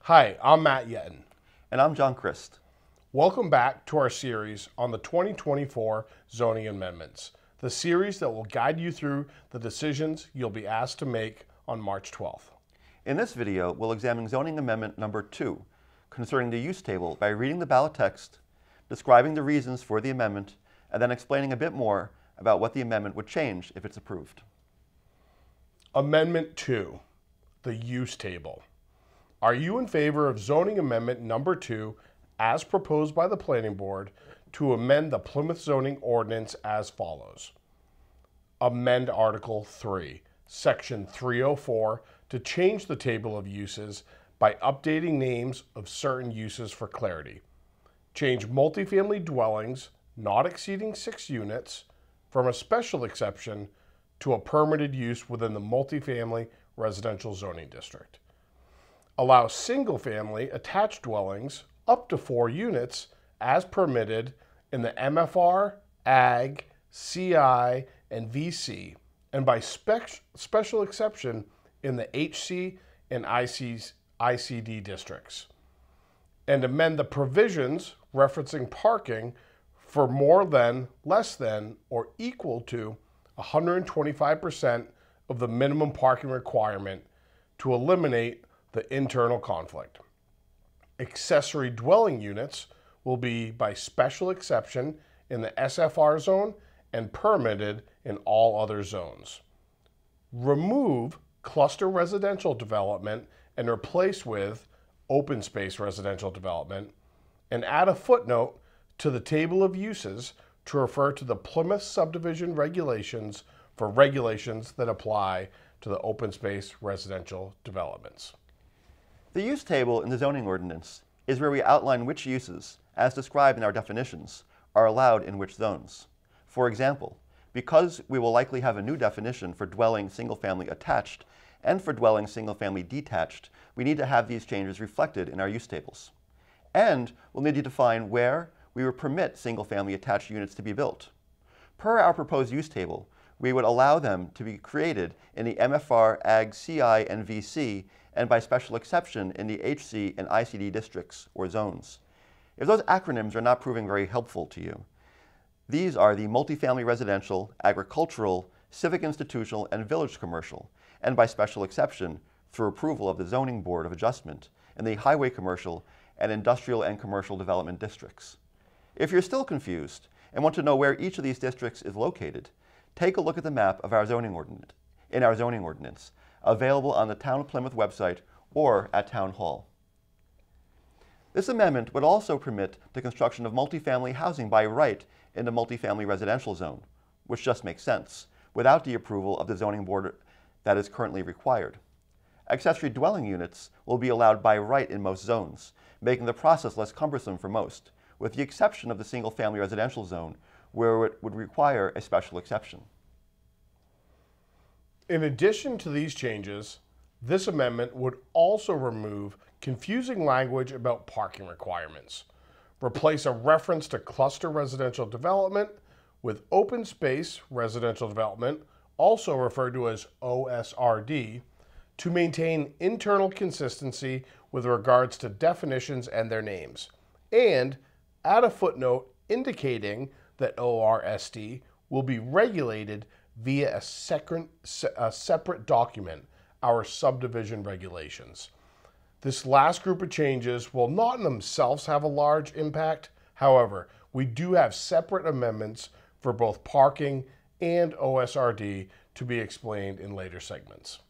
Hi, I'm Matt Yetton. And I'm John Christ. Welcome back to our series on the 2024 zoning amendments, the series that will guide you through the decisions you'll be asked to make on March 12th. In this video, we'll examine zoning amendment number 2, concerning the use table by reading the ballot text, describing the reasons for the amendment, and then explaining a bit more about what the amendment would change if it's approved. Amendment 2, the use table. Are you in favor of zoning amendment number 2 as proposed by the Planning Board to amend the Plymouth zoning ordinance as follows? Amend Article 3, Section 304 to change the table of uses by updating names of certain uses for clarity. Change multifamily dwellings not exceeding 6 units from a special exception to a permitted use within the multifamily residential zoning district. Allow single-family attached dwellings up to 4 units as permitted in the MFR, Ag, CI, and VC, and by special exception in the HC and ICD districts. And amend the provisions referencing parking for more than, less than, or equal to 125% of the minimum parking requirement to eliminate the internal conflict. Accessory dwelling units will be by special exception in the SFR zone and permitted in all other zones. Remove cluster residential development and replace with open space residential development, and add a footnote to the table of uses to refer to the Plymouth subdivision regulations for regulations that apply to the open space residential developments. The use table in the zoning ordinance is where we outline which uses, as described in our definitions, are allowed in which zones. For example, because we will likely have a new definition for dwelling single-family attached and for dwelling single-family detached, we need to have these changes reflected in our use tables. And we'll need to define where we would permit single-family attached units to be built. Per our proposed use table, we would allow them to be created in the MFR, Ag, CI, and VC, and by special exception in the HC and ICD districts or zones. If those acronyms are not proving very helpful to you, these are the multifamily residential, agricultural, civic institutional, and village commercial, and by special exception through approval of the Zoning Board of Adjustment in the highway commercial and industrial and commercial development districts. If you're still confused and want to know where each of these districts is located, take a look at the map of our zoning ordinance, available on the Town of Plymouth website or at Town Hall. This amendment would also permit the construction of multifamily housing by right in the multifamily residential zone, which just makes sense, without the approval of the zoning board that is currently required. Accessory dwelling units will be allowed by right in most zones, making the process less cumbersome for most, with the exception of the single-family residential zone, where it would require a special exception. In addition to these changes, this amendment would also remove confusing language about parking requirements, replace a reference to cluster residential development with open space residential development, also referred to as OSRD, to maintain internal consistency with regards to definitions and their names, and add a footnote indicating that ORSD will be regulated via a separate document, our subdivision regulations. This last group of changes will not in themselves have a large impact. However, we do have separate amendments for both parking and OSRD to be explained in later segments.